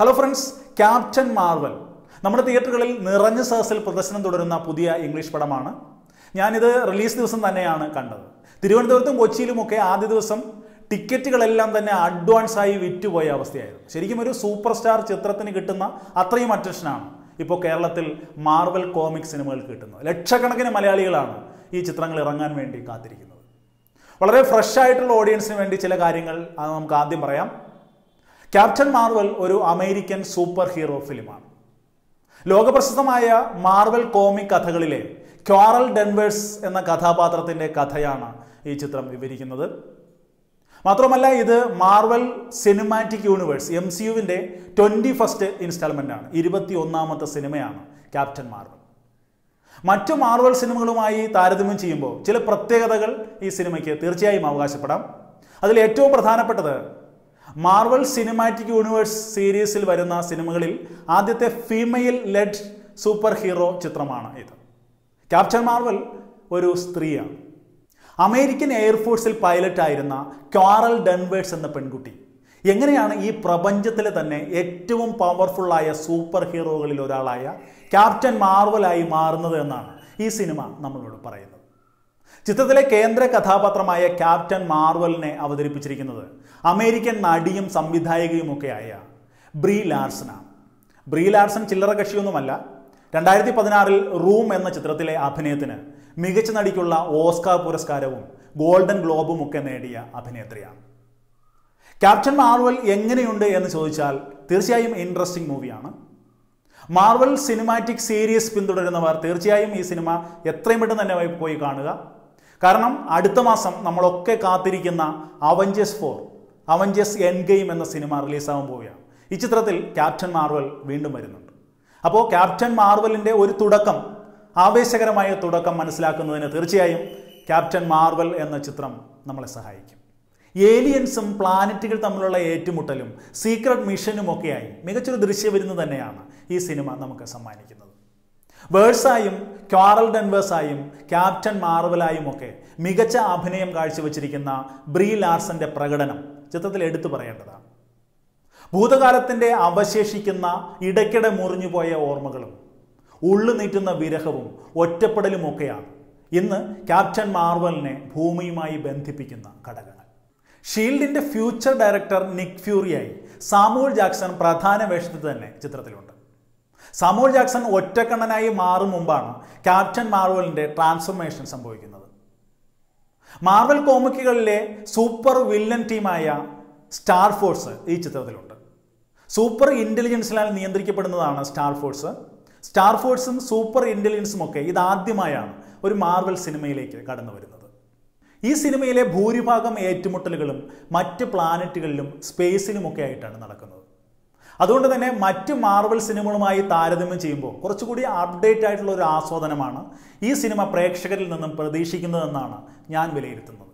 Hello friends, captain Marvel നമ്മുടെ തിയേറ്ററുകളിൽ നിറഞ്ഞ സദസ്സിൽ പ്രദർശനം തുടരുന്ന പുതിയ ഇംഗ്ലീഷ് പടമാണ്. ഞാനിത് റിലീസ് ദിവസം തന്നെയാണ് കണ്ടത്. തിരുവനന്തപുരത്തും കൊച്ചിയിലുമൊക്കെ ആദ്യ ദിവസം ടിക്കറ്റുകളെല്ലാം തന്നെ അഡ്വാൻസായി വിറ്റുപോയ അവസ്ഥയായിരുന്നു. ശരിക്കും ഒരു സൂപ്പർ സ്റ്റാർ ചിത്രത്തിന് കിട്ടുന്ന അത്രയും അറ്റൻഷനാണ് ഇപ്പോൾ കേരളത്തിൽ മാർവൽ കോമിക് സിനിമകൾക്ക് കിട്ടുന്നത്. ലക്ഷക്കണക്കിന് മലയാളികളാണ് ഈ ചിത്രങ്ങൾ ഇറങ്ങാൻ വേണ്ടി കാത്തിരിക്കുന്നത്. വളരെ ഫ്രഷ് ആയിട്ടുള്ള ഓഡിയൻസിന് വേണ്ടി ചില കാര്യങ്ങൾ നമുക്ക് ആദ്യം പറയാം. ക്യാപ്റ്റൻ മാർവൽ ഒരു അമേരിക്കൻ സൂപ്പർ ഹീറോ ഫിലിമാണ്. ലോകപ്രസിദ്ധമായ മാർവൽ കോമിക് കഥകളിലെ ക്വാറൽ ഡെൻവേഴ്സ് എന്ന കഥാപാത്രത്തിൻ്റെ കഥയാണ് ഈ ചിത്രം വിവരിക്കുന്നത്. മാത്രമല്ല, ഇത് മാർവൽ സിനിമാറ്റിക് യൂണിവേഴ്സ് MCUവിൻ്റെ 21st ഇൻസ്റ്റാൾമെൻ്റ് ആണ്. 21ാമത്തെ സിനിമയാണ് ക്യാപ്റ്റൻ മാർവൽ. മറ്റു മാർവൽ സിനിമകളുമായി താരതമ്യം ചെയ്യുമ്പോൾ ചില പ്രത്യേകതകൾ ഈ സിനിമയ്ക്ക് തീർച്ചയായും അവകാശപ്പെടാം. അതിൽ ഏറ്റവും പ്രധാനപ്പെട്ടത് മാർവൽ സിനിമാറ്റിക് യൂണിവേഴ്സ് സീരീസിൽ വരുന്ന സിനിമകളിൽ ആദ്യത്തെ ഫീമെയിൽ ലെഡ് സൂപ്പർ ഹീറോ ചിത്രമാണ് ഇത്. ക്യാപ്റ്റൻ മാർവൽ ഒരു സ്ത്രീയാണ്. അമേരിക്കൻ എയർഫോഴ്സിൽ പൈലറ്റായിരുന്ന ക്വാറൽ ഡെൻവേഴ്സ് എന്ന പെൺകുട്ടി എങ്ങനെയാണ് ഈ പ്രപഞ്ചത്തിലെ തന്നെ ഏറ്റവും പവർഫുള്ളായ സൂപ്പർ ഹീറോകളിൽ ഒരാളായ ക്യാപ്റ്റൻ മാർവലായി മാറുന്നത് എന്നാണ് ഈ സിനിമ നമ്മളോട് പറയുന്നത്. ചിത്രത്തിലെ കേന്ദ്ര കഥാപാത്രമായ ക്യാപ്റ്റൻ മാർവലിനെ അവതരിപ്പിച്ചിരിക്കുന്നത് അമേരിക്കൻ നടിയും സംവിധായകയുമൊക്കെയായ ബ്രീ ലാർസനാണ്. ബ്രീ ലാർസൺ ചില്ലറ കക്ഷിയൊന്നുമല്ല. 2016 റൂം എന്ന ചിത്രത്തിലെ അഭിനയത്തിന് മികച്ച നടിക്കുള്ള ഓസ്കാർ പുരസ്കാരവും ഗോൾഡൻ ഗ്ലോബും ഒക്കെ നേടിയ അഭിനേത്രിയാണ്. ക്യാപ്റ്റൻ മാർവൽ എങ്ങനെയുണ്ട് എന്ന് ചോദിച്ചാൽ തീർച്ചയായും ഇൻട്രസ്റ്റിംഗ് മൂവിയാണ്. മാർവൽ സിനിമാറ്റിക് സീരീസ് പിന്തുടരുന്നവർ തീർച്ചയായും ഈ സിനിമ എത്രയും പെട്ടെന്ന് തന്നെ പോയി കാണുക. കാരണം അടുത്ത മാസം നമ്മളൊക്കെ കാത്തിരിക്കുന്ന അവഞ്ചേഴ്സ് എൻഡ് ഗെയിം എന്ന സിനിമ റിലീസാകാൻ പോവുകയാണ്. ഈ ചിത്രത്തിൽ ക്യാപ്റ്റൻ മാർവൽ വീണ്ടും വരുന്നുണ്ട്. അപ്പോൾ ക്യാപ്റ്റൻ മാർവലിൻ്റെ ഒരു തുടക്കം, ആവേശകരമായ തുടക്കം മനസ്സിലാക്കുന്നതിന് തീർച്ചയായും ക്യാപ്റ്റൻ മാർവൽ എന്ന ചിത്രം നമ്മളെ സഹായിക്കും. ഏലിയൻസും പ്ലാനറ്റുകൾ തമ്മിലുള്ള ഏറ്റുമുട്ടലും സീക്രട്ട് മിഷനുമൊക്കെയായി മികച്ചൊരു ദൃശ്യവിരുന്ന് തന്നെയാണ് ഈ സിനിമ നമുക്ക് സമ്മാനിക്കുന്നത്. വേഴ്സായും ക്വാറൽ ഡെൻവേഴ്സായും ക്യാപ്റ്റൻ മാർവലായും ഒക്കെ മികച്ച അഭിനയം കാഴ്ചവെച്ചിരിക്കുന്ന ബ്രീ ലാർസന്റെ പ്രകടനം ചിത്രത്തിൽ എടുത്തു പറയേണ്ടതാണ്. ഭൂതകാലത്തിൻ്റെ അവശേഷിക്കുന്ന ഇടയ്ക്കിടെ മുറിഞ്ഞുപോയ ഓർമ്മകളും ഉള്ളു നീറ്റുന്ന വിരഹവും ഒറ്റപ്പെടലുമൊക്കെയാണ് ഇന്ന് ക്യാപ്റ്റൻ മാർവലിനെ ഭൂമിയുമായി ബന്ധിപ്പിക്കുന്ന ഘടകങ്ങൾ. ഷീൽഡിൻ്റെ ഫ്യൂച്ചർ ഡയറക്ടർ നിക് ഫ്യൂറിയായി സാമുവൽ ജാക്സൺ പ്രധാന വേഷത്തിൽ തന്നെ ചിത്രത്തിലുണ്ട്. സാമുവൽ ജാക്സൺ ഒറ്റക്കണ്ണനായി മാറും മുമ്പാണ് ക്യാപ്റ്റൻ മാർവലിൻ്റെ ട്രാൻസ്ഫോർമേഷൻ സംഭവിക്കുന്നത്. മാർവൽ കോമിക്കുകളിലെ സൂപ്പർ വില്ലൻ ടീമായ സ്റ്റാർ ഫോഴ്സ് ഈ ചിത്രത്തിലുണ്ട്. സൂപ്പർ ഇൻ്റലിജൻസിനാൽ നിയന്ത്രിക്കപ്പെടുന്നതാണ് സ്റ്റാർ ഫോഴ്സും സൂപ്പർ ഇൻ്റലിജൻസും ഒക്കെ ഇതാദ്യമായാണ് ഒരു മാർവൽ സിനിമയിലേക്ക് കടന്നു വരുന്നത്. ഈ സിനിമയിലെ ഭൂരിഭാഗം ഏറ്റുമുട്ടലുകളും മറ്റ് പ്ലാനറ്റുകളിലും സ്പേസിലുമൊക്കെ ആയിട്ടാണ് നടക്കുന്നത്. അതുകൊണ്ട് തന്നെ മറ്റ് മാർവൽ സിനിമകളുമായി താരതമ്യം ചെയ്യുമ്പോൾ കുറച്ചുകൂടി അപ്ഡേറ്റ് ആയിട്ടുള്ള ഒരു ആസ്വാദനമാണ് ഈ സിനിമ പ്രേക്ഷകരിൽ നിന്നും പ്രതീക്ഷിക്കുന്നതെന്നാണ് ഞാൻ വിലയിരുത്തുന്നത്.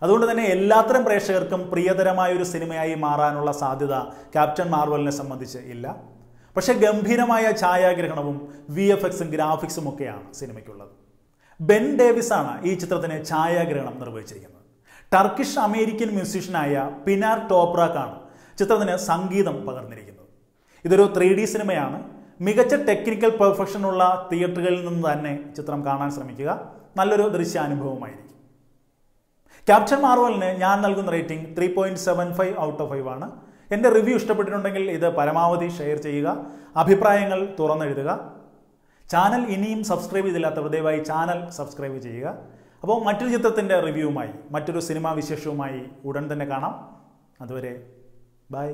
അതുകൊണ്ട് തന്നെ എല്ലാത്തരം പ്രേക്ഷകർക്കും പ്രിയതരമായ ഒരു സിനിമയായി മാറാനുള്ള സാധ്യത ക്യാപ്റ്റൻ മാർവലിനെ സംബന്ധിച്ച് ഇല്ല. പക്ഷേ ഗംഭീരമായ ഛായാഗ്രഹണവും VFXും ഗ്രാഫിക്സും ഒക്കെയാണ് സിനിമയ്ക്കുള്ളത്. ബെൻ ഡേവിസ് ആണ് ഈ ചിത്രത്തിന് ഛായാഗ്രഹണം നിർവഹിച്ചിരിക്കുന്നത്. ടർക്കിഷ് അമേരിക്കൻ മ്യൂസീഷ്യനായ പിനാർ ടോപ്രാക്കാണ് ചിത്രത്തിന് സംഗീതം പകർന്നിരിക്കുന്നത്. ഇതൊരു 3D സിനിമയാണ്. മികച്ച ടെക്നിക്കൽ പെർഫെക്ഷനുള്ള തിയേറ്ററുകളിൽ നിന്ന് തന്നെ ചിത്രം കാണാൻ ശ്രമിക്കുക. നല്ലൊരു ദൃശ്യാനുഭവമായിരിക്കും. ക്യാപ്റ്റൻ മാർവലിന് ഞാൻ നൽകുന്ന റേറ്റിംഗ് 3.75 ഔട്ട് ഓഫ് 5 ആണ്. എൻ്റെ റിവ്യൂ ഇഷ്ടപ്പെട്ടിട്ടുണ്ടെങ്കിൽ ഇത് പരമാവധി ഷെയർ ചെയ്യുക. അഭിപ്രായങ്ങൾ തുറന്നെഴുതുക. ചാനൽ ഇനിയും സബ്സ്ക്രൈബ് ചെയ്തില്ലാത്തവർ ദയവായി ചാനൽ സബ്സ്ക്രൈബ് ചെയ്യുക. അപ്പോൾ മറ്റൊരു ചിത്രത്തിൻ്റെ റിവ്യൂവുമായി മറ്റൊരു സിനിമാ വിശേഷവുമായി ഉടൻ തന്നെ കാണാം. അതുവരെ ബൈ.